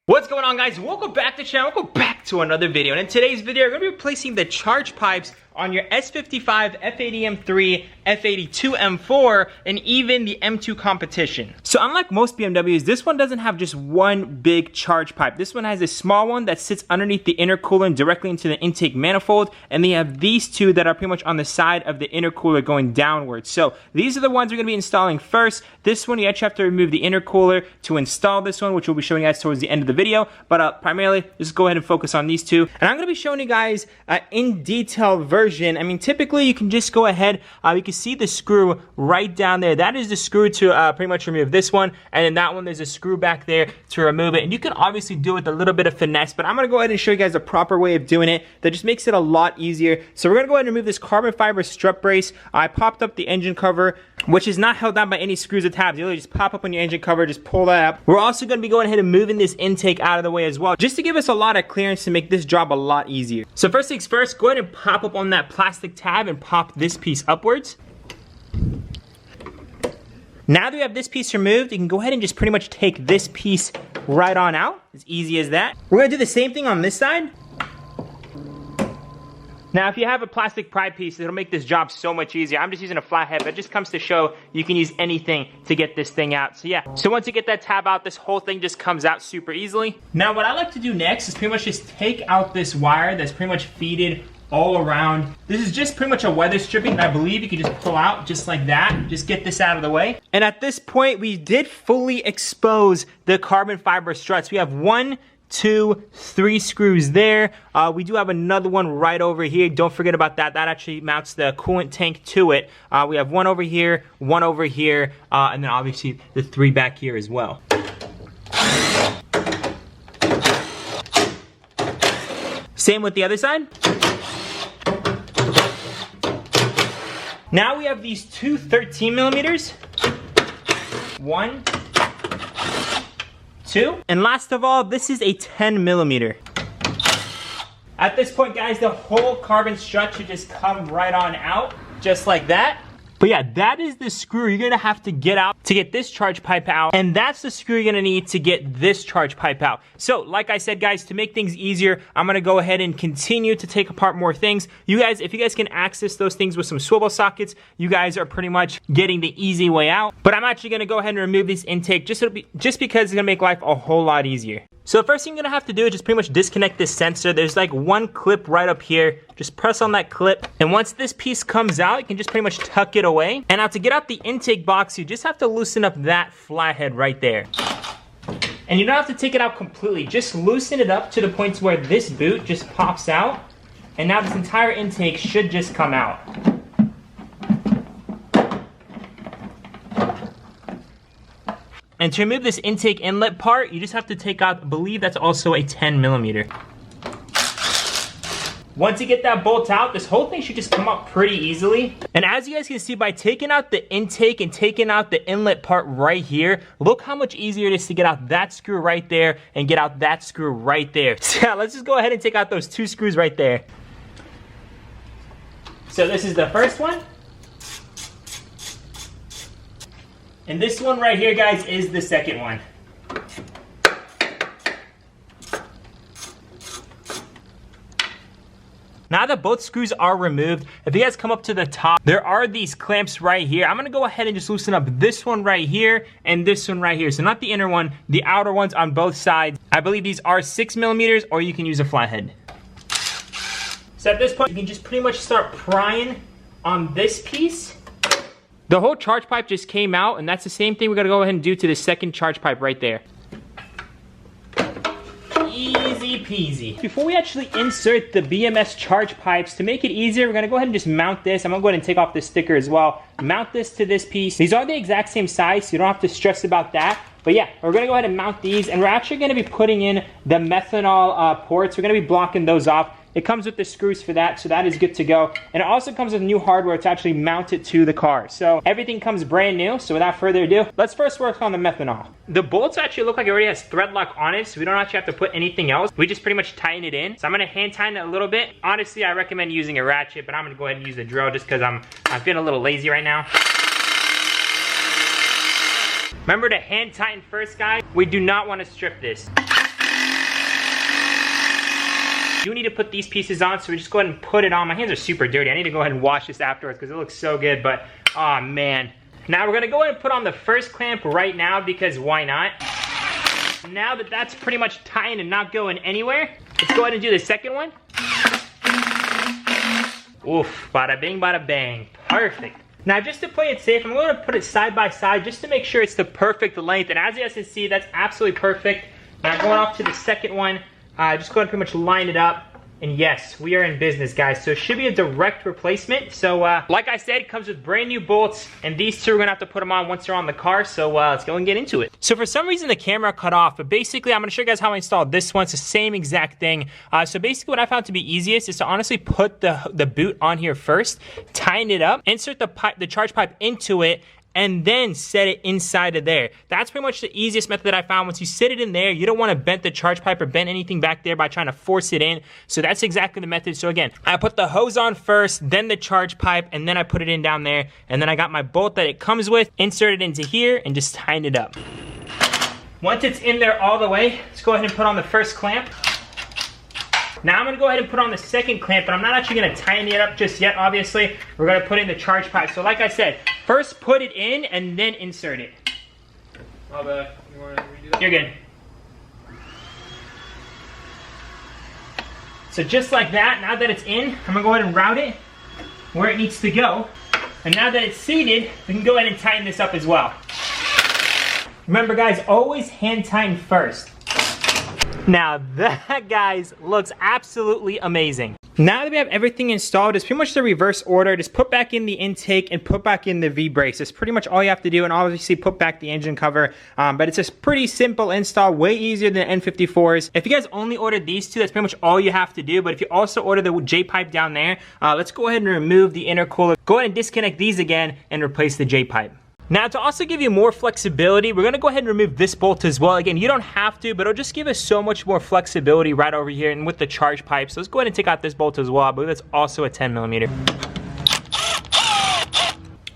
What's going on, guys? Welcome back to the channel. Welcome back to another video. And in today's video, we're going to be replacing the charge pipes on your S55, F80M3, F82 M4, and even the M2 competition. So unlike most BMWs, this one doesn't have just one big charge pipe. This one has a small one that sits underneath the intercooler and directly into the intake manifold, and they have these two that are pretty much on the side of the intercooler going downwards. So these are the ones we're going to be installing first. This one, you actually have to remove the intercooler to install this one, which we'll be showing you guys towards the end of the video. But primarily, just go ahead and focus on these two. And I'm going to be showing you guys in detail version. I mean, typically you can just go ahead, you can see the screw right down there. That is the screw to pretty much remove this one, and then that one, there's a screw back there to remove it. And you can obviously do it with a little bit of finesse, but I'm going to go ahead and show you guys the proper way of doing it that just makes it a lot easier. So we're going to go ahead and remove this carbon fiber strut brace. I popped up the engine cover, which is not held down by any screws or tabs. You literally just pop up on your engine cover, just pull that up. We're also going to be going ahead and moving this intake out of the way as well, just to give us a lot of clearance to make this job a lot easier. So first things first, go ahead and pop up on that plastic tab and pop this piece upwards. Now that we have this piece removed, you can go ahead and just pretty much take this piece right on out. As easy as that. We're going to do the same thing on this side. Now, if you have a plastic pry piece, it'll make this job so much easier. I'm just using a flathead, but it just comes to show you can use anything to get this thing out. So yeah, so once you get that tab out, this whole thing just comes out super easily. Now, what I like to do next is pretty much just take out this wire that's pretty much feeded all around. This is just pretty much a weather stripping that I believe you can just pull out just like that. Just get this out of the way. And at this point, we did fully expose the carbon fiber struts. We have 1, 2, 3 screws there. We do have another one right over here. Don't forget about that. That actually mounts the coolant tank to it. We have one over here, and then obviously the 3 back here as well. Same with the other side. Now we have these two 13 millimeters. 1, 2. And last of all, this is a 10 millimeter. At this point, guys, the whole carbon strut should just come right on out, just like that. But yeah, that is the screw you're gonna have to get out to get this charge pipe out, and that's the screw you're gonna need to get this charge pipe out. So, like I said, guys, to make things easier, I'm gonna go ahead and continue to take apart more things. You guys, if you guys can access those things with some swivel sockets, you guys are pretty much getting the easy way out. But I'm actually gonna go ahead and remove this intake just because it's gonna make life a whole lot easier. So the first thing you're gonna have to do is just pretty much disconnect this sensor. There's like one clip right up here. Just press on that clip. And once this piece comes out, you can just pretty much tuck it away. And now to get out the intake box, you just have to loosen up that flathead right there. And you don't have to take it out completely. Just loosen it up to the point where this boot just pops out. And now this entire intake should just come out. And to remove this intake inlet part, you just have to take out, I believe that's also a 10 millimeter. Once you get that bolt out, this whole thing should just come up pretty easily. And as you guys can see, by taking out the intake and taking out the inlet part right here, look how much easier it is to get out that screw right there and get out that screw right there. So yeah, let's just go ahead and take out those 2 screws right there. So this is the first one. And this one right here, guys, is the second one. Now that both screws are removed, if you guys come up to the top, there are these clamps right here. I'm gonna go ahead and just loosen up this one right here and this one right here. So not the inner one, the outer ones on both sides. I believe these are 6 millimeters, or you can use a flathead. So at this point, you can just pretty much start prying on this piece. The whole charge pipe just came out, and that's the same thing we're gonna go ahead and do to the second charge pipe right there. Easy peasy. Before we actually insert the BMS charge pipes, to make it easier, we're gonna go ahead and just mount this. I'm gonna go ahead and take off this sticker as well. Mount this to this piece. These are the exact same size, so you don't have to stress about that. But yeah, we're gonna go ahead and mount these, and we're actually gonna be putting in the methanol ports. We're gonna be blocking those off. It comes with the screws for that, so that is good to go. And it also comes with new hardware to actually mount it to the car. So everything comes brand new, so without further ado, let's first work on the methanol. The bolts actually look like it already has thread lock on it, so we don't actually have to put anything else. We just pretty much tighten it in. So I'm gonna hand tighten it a little bit. Honestly, I recommend using a ratchet, but I'm gonna go ahead and use the drill just because I'm feeling a little lazy right now. Remember to hand tighten first, guys. We do not want to strip this. do need to put these pieces on, so we just go ahead and put it on. My hands are super dirty. I need to go ahead and wash this afterwards because it looks so good, but oh man. Now we're gonna go ahead and put on the first clamp right now because why not? Now that that's pretty much tight and not going anywhere, let's go ahead and do the second one. Oof, bada bing, bada bang. Perfect. Now just to play it safe, I'm going to put it side by side just to make sure it's the perfect length. And as you guys can see, that's absolutely perfect. Now going off to the second one, just go ahead and pretty much line it up. And yes, we are in business, guys. So it should be a direct replacement. So like I said, it comes with brand new bolts. And these two, we're gonna have to put them on once they're on the car. So let's go and get into it. So for some reason, the camera cut off. But basically, I'm gonna show you guys how I installed this one. It's the same exact thing. So basically, what I found to be easiest is to honestly put the boot on here first, tighten it up, insert the charge pipe into it, and then set it inside of there. That's pretty much the easiest method that I found. Once you set it in there, you don't want to bend the charge pipe or bend anything back there by trying to force it in. So that's exactly the method. So again, I put the hose on first, then the charge pipe, and then I put it in down there. And then I got my bolt that it comes with, insert it into here, and just tighten it up. Once it's in there all the way, let's go ahead and put on the first clamp. Now I'm gonna go ahead and put on the second clamp, but I'm not actually gonna tighten it up just yet, obviously. We're gonna put in the charge pipe. So like I said, first put it in and then insert it. My bad. You wanna redo that? You're good. So just like that, now that it's in, I'm gonna go ahead and route it where it needs to go. And now that it's seated, we can go ahead and tighten this up as well. Remember guys, always hand tighten first. Now that, guys, looks absolutely amazing. Now that we have everything installed, it's pretty much the reverse order. Just put back in the intake and put back in the V-brace. That's pretty much all you have to do, and obviously put back the engine cover. But it's a pretty simple install, way easier than N54s. If you guys only ordered these two, that's pretty much all you have to do. But if you also order the J-pipe down there, let's go ahead and remove the intercooler. Go ahead and disconnect these again and replace the J-pipe. Now to also give you more flexibility, we're gonna go ahead and remove this bolt as well. Again, you don't have to, but it'll just give us so much more flexibility right over here and with the charge pipe. So let's go ahead and take out this bolt as well. I believe that's also a 10mm.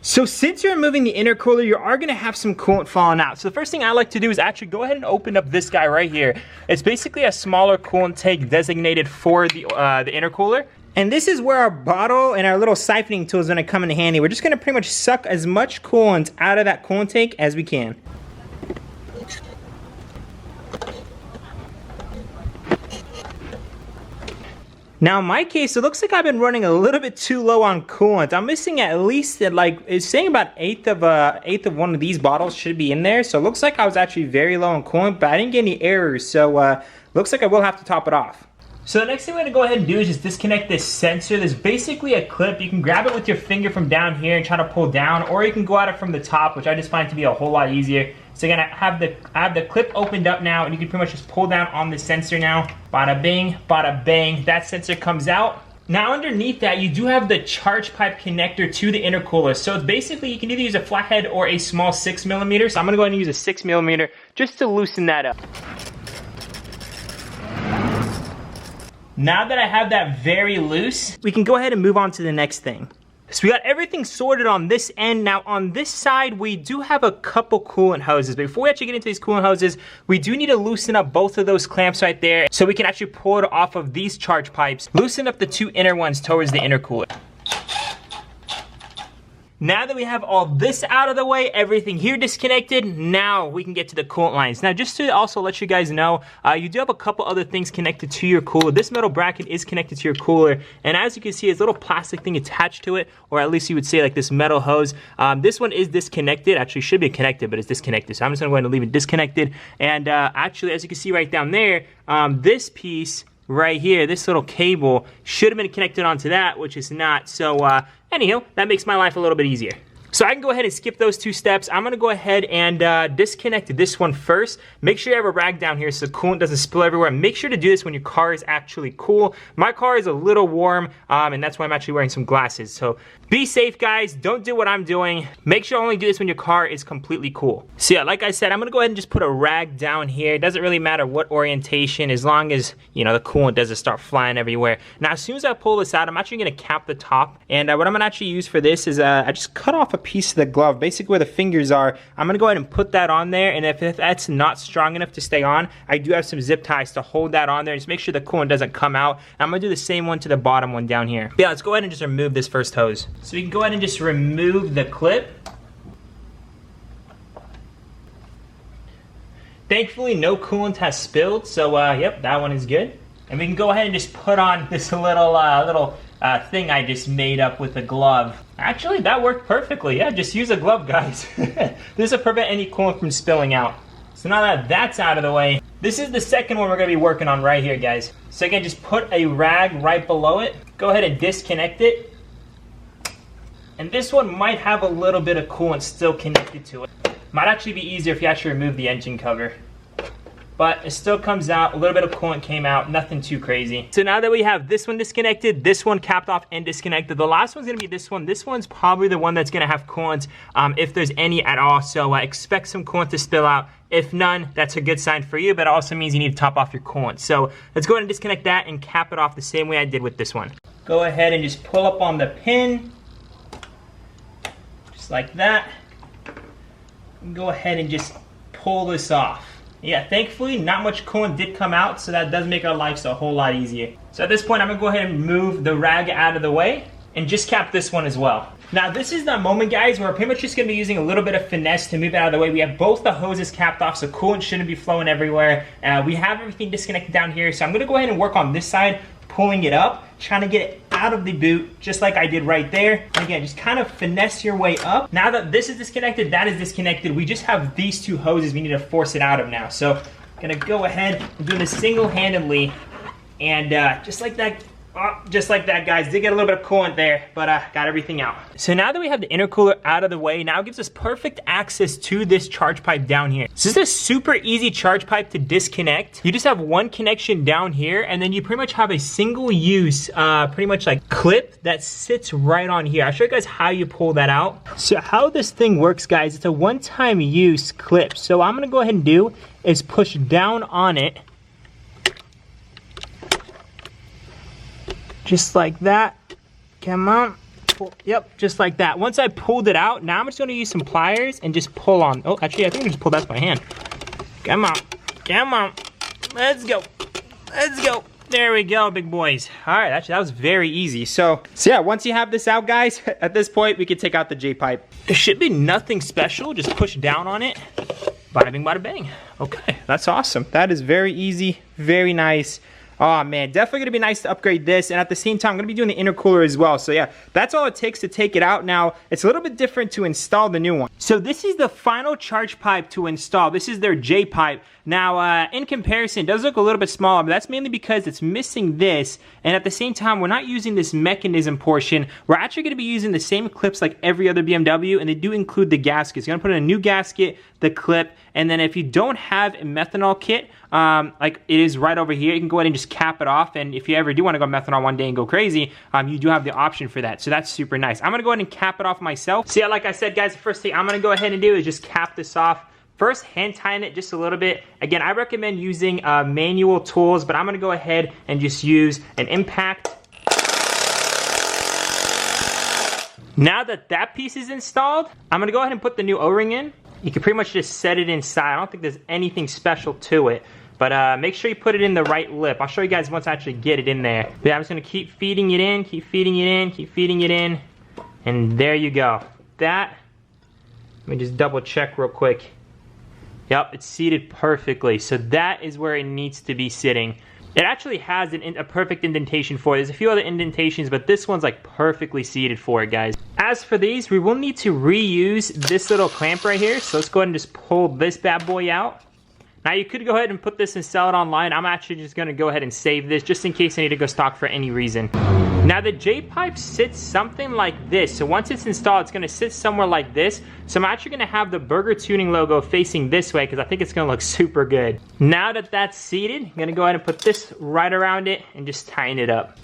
So since you're removing the intercooler, you are gonna have some coolant falling out. So the first thing I like to do is actually go ahead and open up this guy right here. It's basically a smaller coolant tank designated for the intercooler. And this is where our bottle and our little siphoning tool is gonna come in handy. We're just gonna pretty much suck as much coolant out of that coolant tank as we can. Now in my case, it looks like I've been running a little bit too low on coolant. I'm missing at least, it's saying about eighth of one of these bottles should be in there. So it looks like I was actually very low on coolant, but I didn't get any errors. So looks like I will have to top it off. So the next thing we're gonna go ahead and do is just disconnect this sensor. There's basically a clip. You can grab it with your finger from down here and try to pull down, or you can go at it from the top, which I just find to be a whole lot easier. So again, I have the clip opened up now, and you can pretty much just pull down on the sensor now. Bada bing, bada bang. That sensor comes out. Now underneath that, you do have the charge pipe connector to the intercooler. So it's basically, you can either use a flathead or a small 6mm. So I'm gonna go ahead and use a 6mm just to loosen that up. Now that I have that very loose, we can go ahead and move on to the next thing. So we got everything sorted on this end. Now on this side, we do have a couple coolant hoses. But before we actually get into these coolant hoses, we do need to loosen up both of those clamps right there so we can actually pull it off of these charge pipes. Loosen up the two inner ones towards the intercooler. Now that we have all this out of the way, everything here disconnected, now we can get to the coolant lines. Now just to also let you guys know, you do have a couple other things connected to your cooler. This metal bracket is connected to your cooler, and as you can see, there's a little plastic thing attached to it, or at least you would say like this metal hose. This one is disconnected, actually should be connected, but it's disconnected. So I'm just gonna go ahead and leave it disconnected. And actually, as you can see right down there, this piece right here, this little cable should have been connected onto that, which is not. So anyhow, that makes my life a little bit easier. So I can go ahead and skip those two steps. I'm gonna go ahead and disconnect this one first. Make sure you have a rag down here so the coolant doesn't spill everywhere. Make sure to do this when your car is actually cool. My car is a little warm, and that's why I'm actually wearing some glasses. So be safe, guys. Don't do what I'm doing. Make sure you only do this when your car is completely cool. So yeah, like I said, I'm gonna go ahead and just put a rag down here. It doesn't really matter what orientation, as long as, you know, the coolant doesn't start flying everywhere. Now, as soon as I pull this out, I'm actually gonna cap the top. And what I'm gonna actually use for this is I just cut off a piece of the glove, basically where the fingers are. I'm gonna go ahead and put that on there, and if that's not strong enough to stay on, I do have some zip ties to hold that on there, and just make sure the coolant doesn't come out. I'm gonna do the same one to the bottom one down here. Yeah, let's go ahead and just remove this first hose. So we can go ahead and just remove the clip. Thankfully, no coolant has spilled, so yep, that one is good. And we can go ahead and just put on this little thing I just made up with a glove. Actually, that worked perfectly. Yeah, just use a glove, guys. This will prevent any coolant from spilling out. So now that that's out of the way, this is the second one we're gonna be working on right here, guys. So again, just put a rag right below it. Go ahead and disconnect it. And this one might have a little bit of coolant still connected to it. Might actually be easier if you actually remove the engine cover. But it still comes out, a little bit of coolant came out, nothing too crazy. So now that we have this one disconnected, this one capped off and disconnected, the last one's gonna be this one. This one's probably the one that's gonna have coolant, if there's any at all. So expect some coolant to spill out. If none, that's a good sign for you, but it also means you need to top off your coolant. So let's go ahead and disconnect that and cap it off the same way I did with this one. Go ahead and just pull up on the pin, just like that. And go ahead and just pull this off. Yeah, thankfully not much coolant did come out, so that does make our lives a whole lot easier. So at this point, I'm gonna go ahead and move the rag out of the way and just cap this one as well. Now this is the moment, guys, where we're pretty much just gonna be using a little bit of finesse to move it out of the way. We have both the hoses capped off, so coolant shouldn't be flowing everywhere. We have everything disconnected down here, so I'm gonna go ahead and work on this side, pulling it up, trying to get it out of the boot, just like I did right there. And again, just kind of finesse your way up. Now that this is disconnected, that is disconnected, we just have these two hoses we need to force it out of now. So I'm gonna go ahead and do this single-handedly, and just like that, guys. Did get a little bit of coolant there, but got everything out. So now that we have the intercooler out of the way, now it gives us perfect access to this charge pipe down here. So this is a super easy charge pipe to disconnect. You just have one connection down here, and then you pretty much have a single use, pretty much like clip that sits right on here. I'll show you guys how you pull that out. So how this thing works, guys, it's a one-time use clip. So what I'm gonna go ahead and do is push down on it, just like that. Come on. Pull. Yep, just like that. Once I pulled it out, now I'm just gonna use some pliers and just pull on. Oh, actually, I think I just pulled that by hand. Come on. Come on. Let's go. Let's go. There we go, big boys. All right, actually, that was very easy. So yeah, once you have this out, guys, at this point, we can take out the J-pipe. It should be nothing special. Just push down on it. Bada bing, bada bang. Okay, that's awesome. That is very easy, very nice. Oh man, definitely gonna be nice to upgrade this, and at the same time, I'm gonna be doing the intercooler as well. So yeah, that's all it takes to take it out. Now, it's a little bit different to install the new one. So this is the final charge pipe to install. This is their J pipe. Now, in comparison, it does look a little bit smaller, but that's mainly because it's missing this, and at the same time, we're not using this mechanism portion. We're actually gonna be using the same clips like every other BMW, and they do include the gaskets. You're gonna put in a new gasket, the clip, and then if you don't have a methanol kit, like it is right over here, you can go ahead and just cap it off, and if you ever do want to go methanol one day and go crazy, you do have the option for that, so that's super nice. I'm gonna go ahead and cap it off myself. So yeah, like I said, guys, the first thing I'm gonna go ahead and do is just cap this off. First, hand tying it just a little bit. Again, I recommend using manual tools, but I'm gonna go ahead and just use an impact. Now that that piece is installed, I'm gonna go ahead and put the new O-ring in. You can pretty much just set it inside. I don't think there's anything special to it, but make sure you put it in the right lip. I'll show you guys once I actually get it in there. But yeah, I'm just gonna keep feeding it in, keep feeding it in, keep feeding it in, and there you go. That, let me just double check real quick. Yep, it's seated perfectly. So that is where it needs to be sitting. It actually has a perfect indentation for it. There's a few other indentations, but this one's like perfectly seated for it, guys. As for these, we will need to reuse this little clamp right here. So let's go ahead and just pull this bad boy out. Now you could go ahead and put this and sell it online. I'm actually just gonna go ahead and save this just in case I need to go stock for any reason. Now the J-pipe sits something like this. So once it's installed, it's gonna sit somewhere like this. So I'm actually gonna have the Burger Tuning logo facing this way because I think it's gonna look super good. Now that that's seated, I'm gonna go ahead and put this right around it and just tighten it up.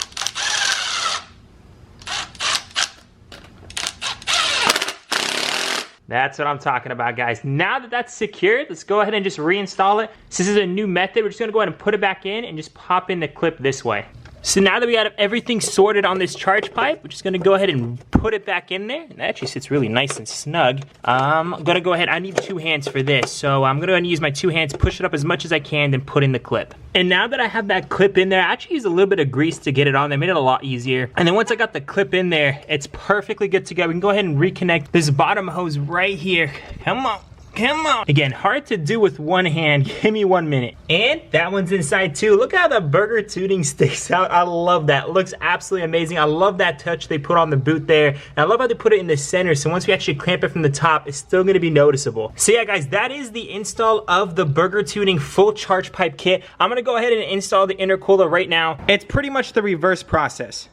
That's what I'm talking about, guys. Now that that's secured, let's go ahead and just reinstall it. So this is a new method. We're just gonna go ahead and put it back in and just pop in the clip this way. So now that we got everything sorted on this charge pipe, we're just gonna go ahead and put it back in there. It actually sits really nice and snug. I'm gonna go ahead, I need 2 hands for this. So I'm gonna use my 2 hands, push it up as much as I can, then put in the clip. And now that I have that clip in there, I actually used a little bit of grease to get it on there, made it a lot easier. And then once I got the clip in there, it's perfectly good to go. We can go ahead and reconnect this bottom hose right here. Come on. Come on. Again, hard to do with one hand. Give me 1 minute. And that one's inside too. Look how the burger tuning sticks out. I love that. It looks absolutely amazing. I love that touch they put on the boot there. And I love how they put it in the center. So once we actually clamp it from the top, it's still gonna be noticeable. So yeah, guys, that is the install of the burger tuning full charge pipe kit. I'm gonna go ahead and install the intercooler right now. It's pretty much the reverse process.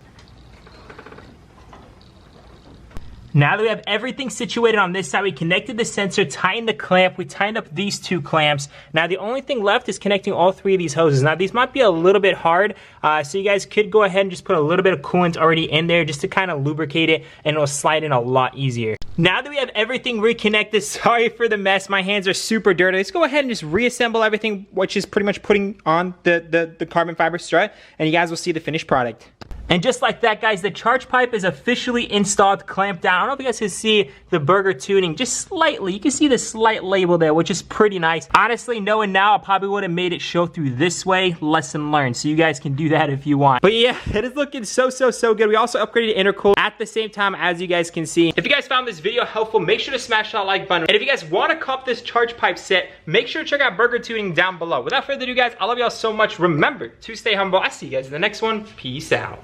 Now that we have everything situated on this side, we connected the sensor, tightened the clamp, we tightened up these 2 clamps. Now the only thing left is connecting all 3 of these hoses. Now these might be a little bit hard, so you guys could go ahead and just put a little bit of coolant already in there just to kind of lubricate it, and it'll slide in a lot easier. Now that we have everything reconnected, sorry for the mess, my hands are super dirty. Let's go ahead and just reassemble everything, which is pretty much putting on the carbon fiber strut, and you guys will see the finished product. And just like that, guys, the charge pipe is officially installed, clamped down. I don't know if you guys can see the burger tuning just slightly. You can see the slight label there, which is pretty nice. Honestly, knowing now, I probably would have made it show through this way. Lesson learned. So you guys can do that if you want. But yeah, it is looking so good. We also upgraded intercooler at the same time, as you guys can see. If you guys found this video helpful, make sure to smash that like button. And if you guys want to cop this charge pipe set, make sure to check out burger tuning down below. Without further ado, guys, I love y'all so much. Remember to stay humble. I'll see you guys in the next one. Peace out.